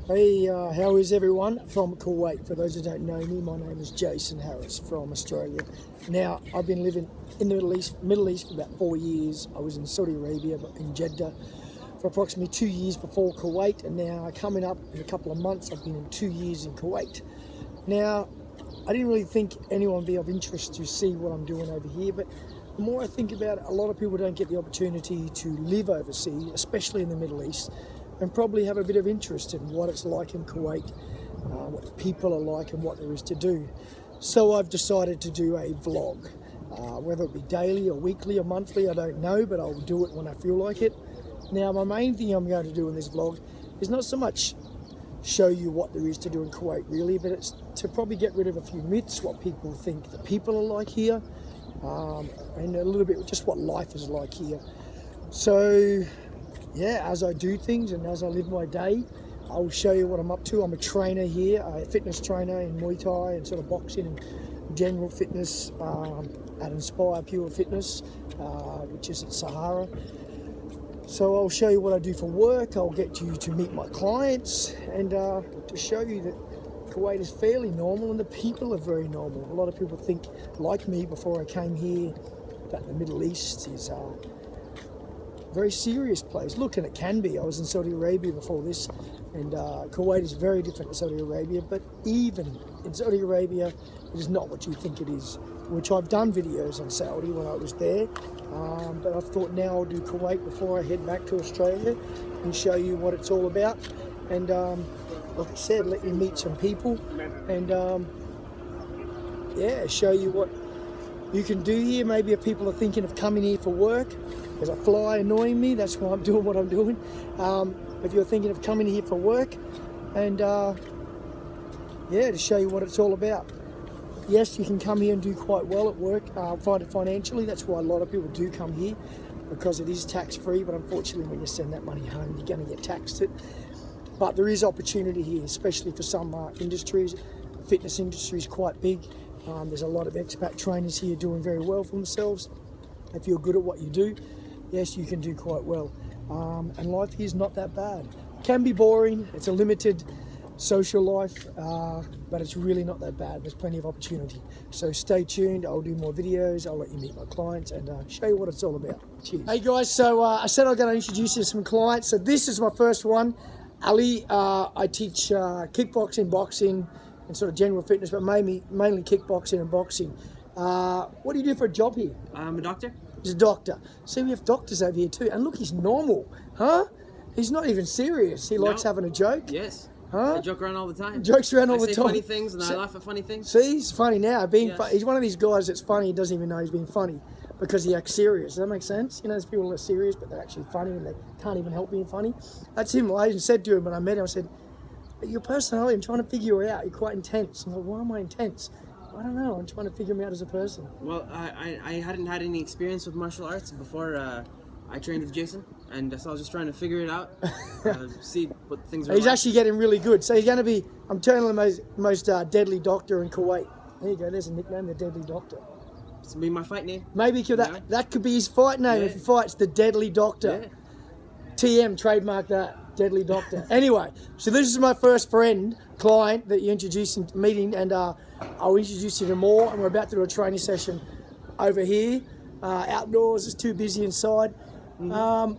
Hey, how is everyone? From Kuwait. For those who don't know me, my name is Jason Harris from Australia. Now, I've been living in the Middle East for about 4 years. I was in Saudi Arabia, in Jeddah, for approximately 2 years before Kuwait, and now coming up in a couple of months, I've been in 2 years in Kuwait. Now, I didn't really think anyone would be of interest to see what I'm doing over here, but the more I think about it, a lot of people don't get the opportunity to live overseas, especially in the Middle East, and probably have a bit of interest in what it's like in Kuwait, what the people are like and what there is to do. So I've decided to do a vlog, whether it be daily or weekly or monthly, I don't know, but I'll do it when I feel like it. Now, my main thing I'm going to do in this vlog is not so much show you what there is to do in Kuwait really, but it's to probably get rid of a few myths, what people think the people are like here, and a little bit just what life is like here. So yeah, as I do things and as I live my day, I'll show you what I'm up to. I'm a trainer here, a fitness trainer in Muay Thai and sort of boxing and general fitness at Inspire Pure Fitness, which is at Sahara. So I'll show you what I do for work. I'll get you to meet my clients and to show you that Kuwait is fairly normal and the people are very normal. A lot of people think, like me before I came here, that the Middle East is very serious place. Look, and it can be. I was in Saudi Arabia before this, and Kuwait is very different to Saudi Arabia, but even in Saudi Arabia, it is not what you think it is, which I've done videos on Saudi when I was there, but I thought now I'll do Kuwait before I head back to Australia and show you what it's all about, and like I said, let you meet some people, and yeah, show you what you can do here. Maybe if people are thinking of coming here for work, there's a fly annoying me, that's why I'm doing what I'm doing. If you're thinking of coming here for work, and yeah, to show you what it's all about. Yes, you can come here and do quite well at work, find it financially. That's why a lot of people do come here, because it is tax-free, but unfortunately when you send that money home, you're going to get taxed it. But there is opportunity here, especially for some industries. The fitness industry is quite big. There's a lot of expat trainers here doing very well for themselves. If you're good at what you do, yes, you can do quite well. And life here is not that bad. It can be boring, it's a limited social life, but it's really not that bad. There's plenty of opportunity. So stay tuned, I'll do more videos, I'll let you meet my clients and show you what it's all about. Cheers. Hey guys, so I said I'm going to introduce you to some clients. So this is my first one, Ali. I teach kickboxing, boxing, and sort of general fitness, but mainly kickboxing and boxing. What do you do for a job here? I'm a doctor. He's a doctor. See, we have doctors over here too. And look, he's normal, huh? He's not even serious. He likes having a joke. Yes. Huh? I joke around all the time. Jokes around all the I say time. funny things and I laugh at funny things. See, he's funny now. Yes. He's one of these guys that's funny. He doesn't even know he's being funny because he acts serious. Does that make sense? You know, there's people that are serious, but they're actually funny and they can't even help being funny. That's him. I even said to him when I met him, I said, your personality, I'm trying to figure you out. You're quite intense. I'm like, why am I intense? I don't know. I'm trying to figure me out as a person. Well, I hadn't had any experience with martial arts before I trained with Jason, and so I was just trying to figure it out, see what things are He's like. actually getting really good. So he's going to be, I'm telling him, the most deadly doctor in Kuwait. There you go. There's a nickname, the Deadly Doctor. It's going to be my fight name. Maybe that could be his fight name. Yeah. If he fights, the Deadly Doctor. Yeah. TM, trademark that. Deadly Doctor. Anyway, so this is my first client that you introduced in meeting, and I'll introduce you to more. And we're about to do a training session over here, outdoors. It's too busy inside. Mm-hmm.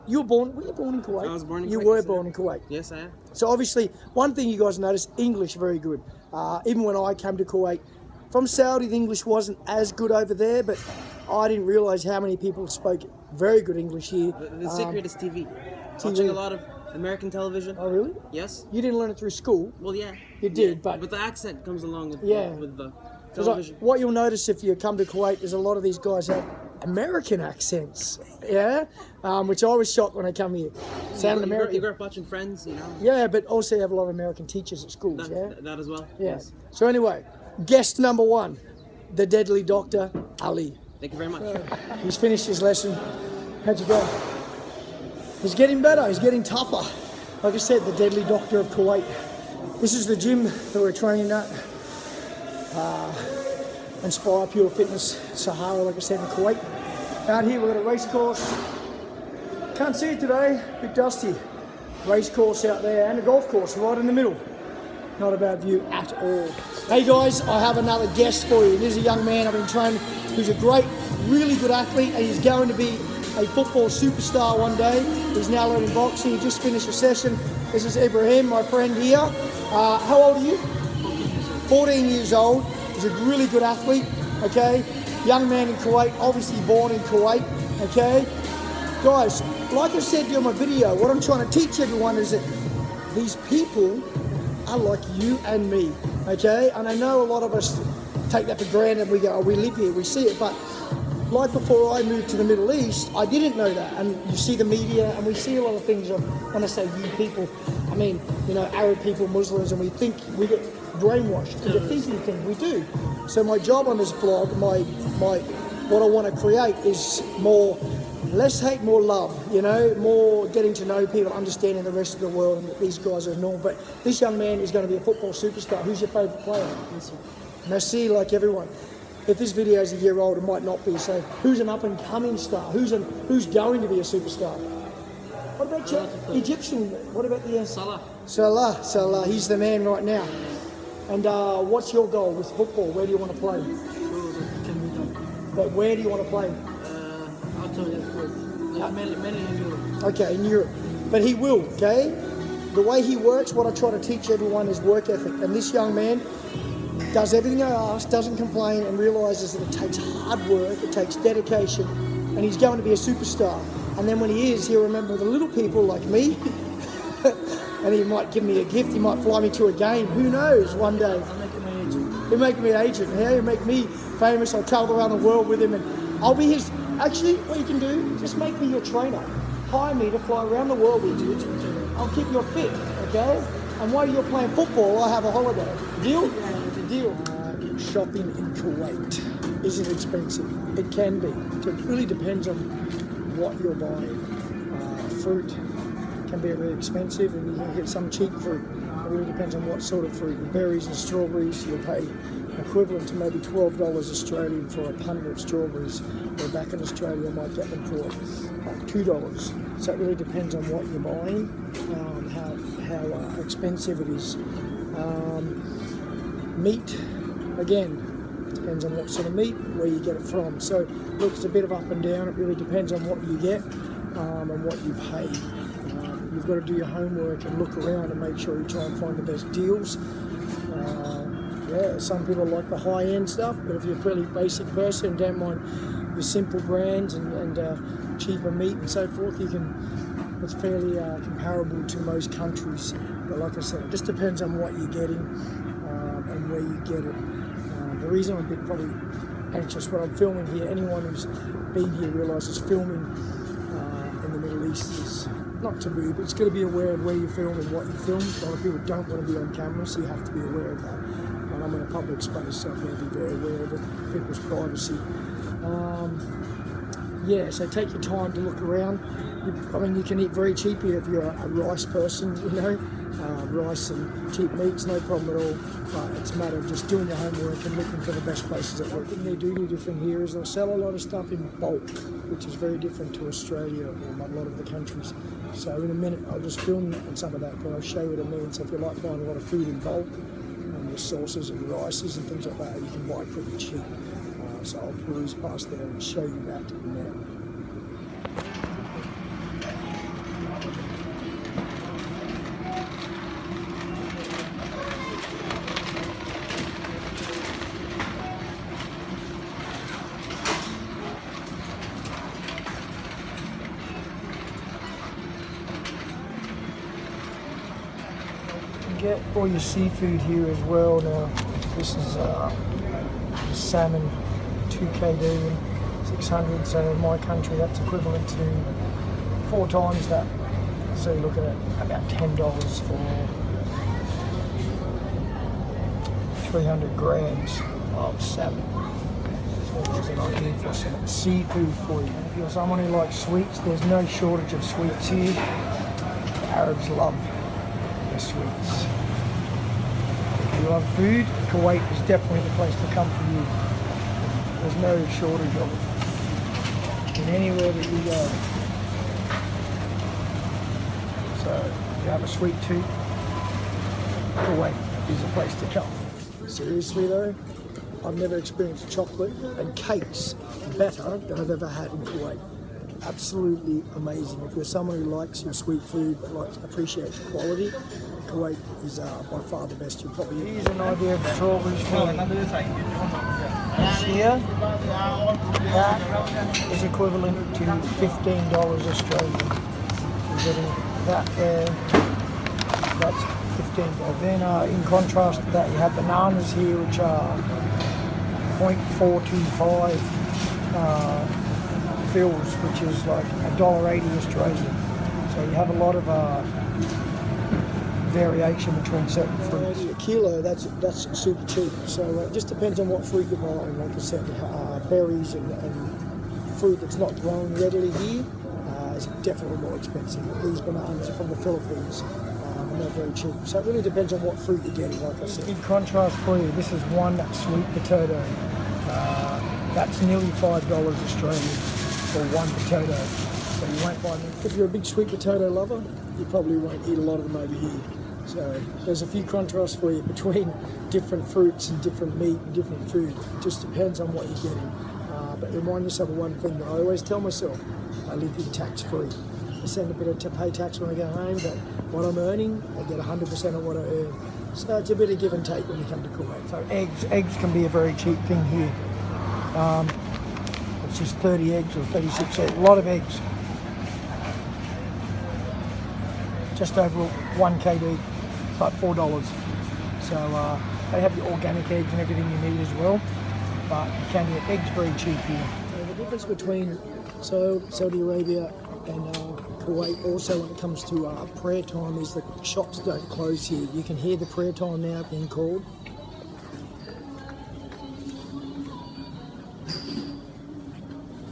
You were born in Kuwait? I was born in Kuwait. You were born in Kuwait. Yes, I am. So obviously, one thing you guys noticed, English very good. Even when I came to Kuwait, from Saudi, the English wasn't as good over there, but I didn't realise how many people spoke very good English here. The secret is TV. Watching a lot of American television. Oh, really? Yes. You didn't learn it through school? Well, yeah. You did, but the accent comes along with, with the like, television. what you'll notice if you come to Kuwait is a lot of these guys have American accents, yeah? Which I was shocked when I come here. Sounded American. You grew up watching Friends, you know? Yeah, but also you have a lot of American teachers at schools, That as well. Yeah. Yes. So anyway, guest number one, the Deadly Doctor, Ali. Thank you very much. He's finished his lesson. How'd you go? He's getting better, he's getting tougher. Like I said, the Deadly Doctor of Kuwait. This is the gym that we're training at. Inspire Pure Fitness, Sahara, like I said, in Kuwait. Out here we've got a race course. Can't see it today, a bit dusty. race course out there and a golf course right in the middle. Not a bad view at all. Hey guys, I have another guest for you. This is a young man I've been training who's a great, really good athlete, and he's going to be a football superstar one day. He's now learning boxing. He just finished a session. This is Ibrahim, my friend here. How old are you? 14 years old. He's a really good athlete, okay? Young man in Kuwait, obviously born in Kuwait, okay? Guys, like I said during my video, what I'm trying to teach everyone is that these people are like you and me, okay? And I know a lot of us take that for granted. We go, oh, we live here, we see it, but like before I moved to the Middle East, I didn't know that. And you see the media, and we see a lot of things of, when I say you people, I mean, you know, Arab people, Muslims, and we think, we get brainwashed into thinking things. We do. So my job on this vlog, what I want to create is more, less hate, more love, you know, more getting to know people, understanding the rest of the world, and that these guys are normal. But this young man is going to be a football superstar. Who's your favourite player? Messi, like everyone. If this video is a year old, it might not be. So who's an up-and-coming star? Who's going to be a superstar? What about Egyptian? What about the Salah. Salah, he's the man right now. And what's your goal with football? Where do you want to play? But where do you want to play? Outside of Kuwait. Mainly in Europe. Okay, in Europe. But he will, okay? The way he works, what I try to teach everyone is work ethic. And this young man does everything I ask, doesn't complain, and realises that it takes hard work, it takes dedication, and he's going to be a superstar. And then when he is, he'll remember the little people like me, and he might give me a gift, he might fly me to a game, who knows, one day. I'll make him my agent. He'll make me an agent, yeah? He'll make me famous, I'll travel around the world with him, and I'll be his, actually, what you can do, just make me your trainer. Hire me to fly around the world with you. I'll keep you fit, okay? And while you're playing football, I'll have a holiday. Deal? Deal. Shopping in Kuwait isn't expensive. It can be. It really depends on what you're buying. Fruit can be really expensive, and you can get some cheap fruit. It really depends on what sort of fruit. Berries and strawberries, you'll pay equivalent to maybe $12 Australian for a punnet of strawberries. Or back in Australia, I might get them for like $2. So it really depends on what you're buying, how expensive it is. Meat, again, depends on what sort of meat, where you get it from. So look, it's a bit of up and down. It really depends on what you get and what you pay. You've got to do your homework and look around and make sure you try and find the best deals. Yeah, some people like the high-end stuff, but if you're a fairly basic person, don't mind your simple brands and cheaper meat and so forth, it's fairly comparable to most countries. But like I said, it just depends on what you're getting and where you get it. The reason I'm a bit probably anxious when I'm filming here, anyone who's been here realises filming in the Middle East is not taboo, but it's got to be aware of where you film and what you film. A lot of people don't want to be on camera, so you have to be aware of that. And I'm in a public space, so I've got to be very aware of it, people's privacy. Yeah, so take your time to look around. You can eat very cheap here if you're a rice person, you know. Rice and cheap meats, no problem at all. But it's a matter of just doing your homework and looking for the best places that work. The thing they do different here is they'll sell a lot of stuff in bulk, which is very different to Australia or a lot of the countries. So in a minute, I'll just film some of that, but I'll show you what I mean. So if you like buying a lot of food in bulk, your sauces and rices and things like that, you can buy pretty cheap. So I'll peruse past there and show you that now. Get all your seafood here as well. Now this is salmon, 2 kg and 600, so in my country that's equivalent to 4 times that. So you're looking at about $10 for 300 grams of salmon. So there's an idea for some seafood for you. And if you're someone who likes sweets, there's no shortage of sweets here. The Arabs love their sweets. If you love food, Kuwait is definitely the place to come for you. There's no shortage of it in anywhere that you go. So you have a sweet tooth, Kuwait is a place to come. Seriously though, I've never experienced chocolate and cakes better than I've ever had in Kuwait. Absolutely amazing. If you're someone who likes your sweet food but appreciates quality, Kuwait is by far the best you'll probably eat. Here's an idea of strawberries for you. Here, that is equivalent to $15 Australian. You're getting that there, that's $15. Then in contrast to that, you have bananas here, which are 0.425 fills, which is like $1.80 Australian. So you have a lot of variation between certain fruits. A kilo, that's super cheap. So it just depends on what fruit you're buying. Like I said, berries and fruit that's not grown readily here is definitely more expensive. These bananas are from the Philippines and they're very cheap. So it really depends on what fruit you're getting, like I said. In contrast for you, this is one sweet potato. That's nearly $5 Australian for one potato. So you won't find them. If you're a big sweet potato lover, you probably won't eat a lot of them over here. So there's a few contrasts for you between different fruits and different meat and different food. It just depends on what you're getting. But remind yourself of one thing that I always tell myself: I live here tax-free. I send a bit of pay tax when I go home, but what I'm earning, I get 100% of what I earn. So it's a bit of give and take when you come to Kuwait. So eggs can be a very cheap thing here. It's just 30 eggs or 36 eggs, a lot of eggs. Just over 1 kg, about $4. So they have the organic eggs and everything you need as well, but you can get eggs very cheap here. So the difference between Saudi Arabia and Kuwait also when it comes to prayer time is that shops don't close here. You can hear the prayer time now being called.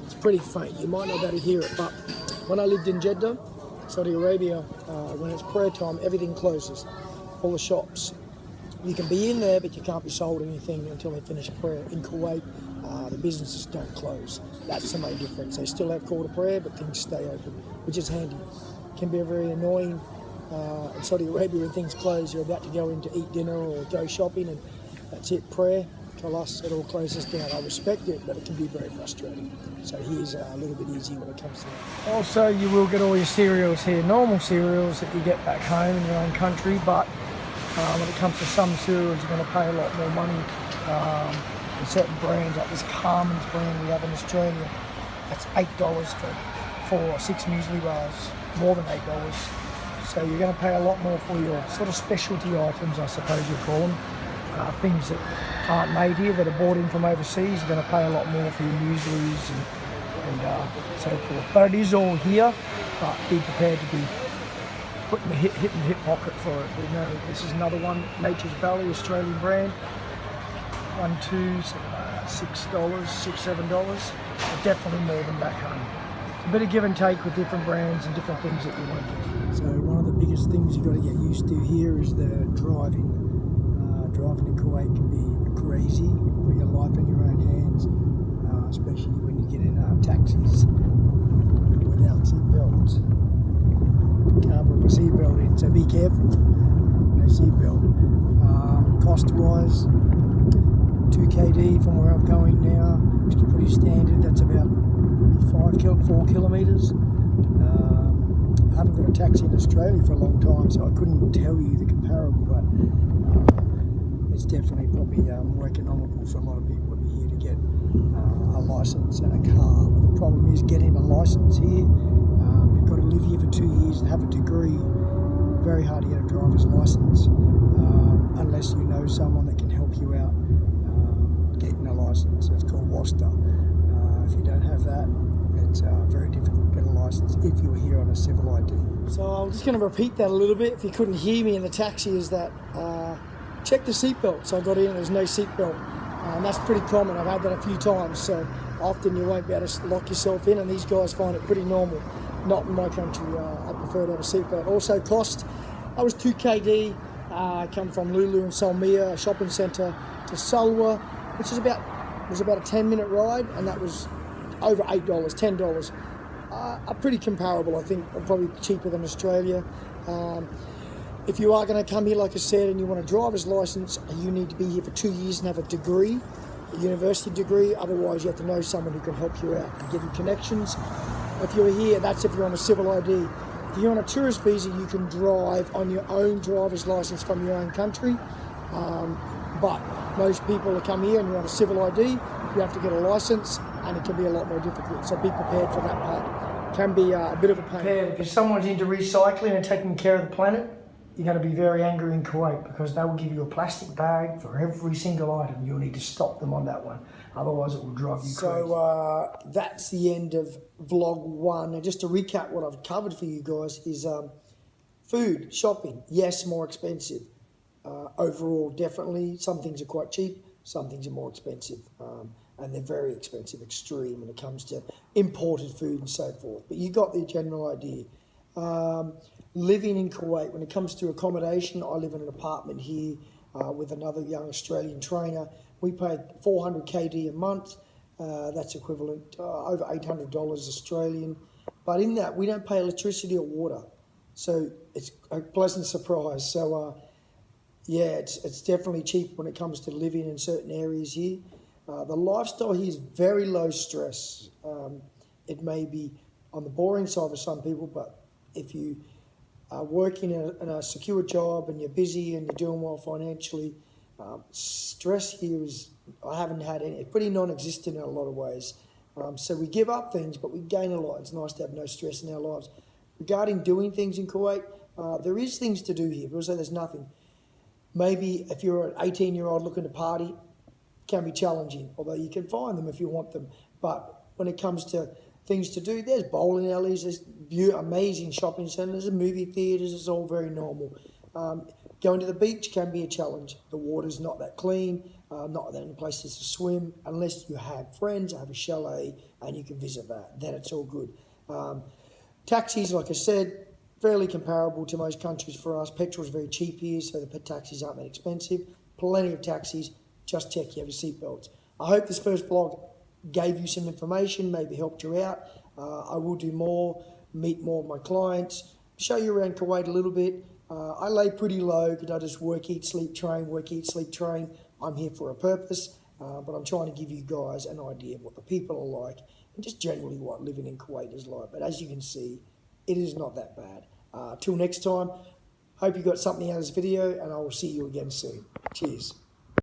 It's pretty faint, you might not be able to hear it, but when I lived in Jeddah, Saudi Arabia, when it's prayer time, everything closes, all the shops. You can be in there, but you can't be sold anything until they finish prayer. In Kuwait, the businesses don't close. That's the main difference. They still have call to prayer, but things stay open, which is handy. It can be a very annoying in Saudi Arabia when things close. You're about to go in to eat dinner or go shopping, and that's it, prayer. Tell us it all closes down. I respect it, but it can be very frustrating. So here's a little bit easier when it comes to that. Also, you will get all your cereals here, normal cereals that you get back home in your own country, but when it comes to some cereals, you're going to pay a lot more money. In certain brands, like this Carmen's brand we have in Australia, that's $8 for 6 muesli bars, more than $8. So you're going to pay a lot more for your sort of specialty items, I suppose you call them. Things that aren't made here, that are bought in from overseas, you're going to pay a lot more for your mueslis and so forth. But it is all here, but be prepared to be putting the hip pocket for it. You know, this is another one, Nature's Valley, Australian brand. $1, $2, $6, $7, but definitely more than back home. It's a bit of give and take with different brands and different things that you want to do. So one of the biggest things you've got to get used to here is the driving. Driving in Kuwait can be crazy, put your life in your own hands, especially when you get in taxis without seatbelts. Can't put a seatbelt in, so be careful. No seatbelt. Cost-wise, 2 kd from where I'm going now, which is pretty standard. That's about 4 kilometres. I haven't got a taxi in Australia for a long time, so I couldn't tell you the comparable, but it's definitely probably more economical for a lot of people to be here to get a licence and a car. But the problem is getting a licence here. You've got to live here for 2 years and have a degree. Very hard to get a driver's licence unless you know someone that can help you out getting a licence. It's called WASTA. If you don't have that, it's very difficult to get a licence if you're here on a civil ID. So I'm just going to repeat that a little bit. If you couldn't hear me in the taxi, is that check the seatbelt. So I got in, there's no seatbelt. And that's pretty common. I've had that a few times. So often you won't be able to lock yourself in, and these guys find it pretty normal. Not in my country. I prefer to have a seatbelt. Also cost, I was 2 kd. I come from Lulu and Salmiya, a shopping centre, to Salwa, which is about a 10-minute ride, and that was over $8, $10. Are pretty comparable, I think, probably cheaper than Australia. If you are going to come here, like I said, and you want a driver's license, you need to be here for 2 years and have a degree, a university degree. Otherwise, you have to know someone who can help you out and give you connections. If you're here, that's if you're on a civil ID. If you're on a tourist visa, you can drive on your own driver's license from your own country. But most people that come here and you're on a civil ID, you have to get a license, and it can be a lot more difficult. So be prepared for that part. It can be a bit of a pain. If someone's into recycling and taking care of the planet, you're going to be very angry in Kuwait, because they will give you a plastic bag for every single item. You'll need to stop them on that one. Otherwise, it will drive you crazy. So that's the end of vlog 1. And just to recap what I've covered for you guys is food, shopping. Yes, more expensive. Overall, definitely. Some things are quite cheap. Some things are more expensive. And they're very expensive, extreme, when it comes to imported food and so forth. But you got the general idea. Living in Kuwait, when it comes to accommodation, I live in an apartment here with another young Australian trainer. We pay 400 KD a month. That's equivalent to over $800 Australian. But in that, we don't pay electricity or water. So it's a pleasant surprise. So yeah, it's definitely cheap when it comes to living in certain areas here. The lifestyle here is very low stress. It may be on the boring side for some people, but if you are working in a secure job and you're busy and you're doing well financially, stress here is, I haven't had any, it's pretty non-existent in a lot of ways. So we give up things, but we gain a lot. It's nice to have no stress in our lives. Regarding doing things in Kuwait, there is things to do here, but also there's nothing. Maybe if you're an 18-year-old looking to party, it can be challenging, although you can find them if you want them. But when it comes to things to do, there's bowling alleys, there's amazing shopping centres and movie theatres. It's all very normal. Going to the beach can be a challenge. The water's not that clean, not that many places to swim, unless you have friends, have a chalet, and you can visit that. Then it's all good. Taxis, like I said, fairly comparable to most countries for us. Petrol's very cheap here, so the taxis aren't that expensive. Plenty of taxis. Just check you have your seatbelts. I hope this first vlog gave you some information, maybe helped you out. I will do more, meet more of my clients, show you around Kuwait a little bit. I lay pretty low because I just work, eat, sleep, train, work, eat, sleep, train. I'm here for a purpose, but I'm trying to give you guys an idea of what the people are like and just generally what living in Kuwait is like. But as you can see, it is not that bad. Till next time, hope you got something out of this video, and I will see you again soon. Cheers.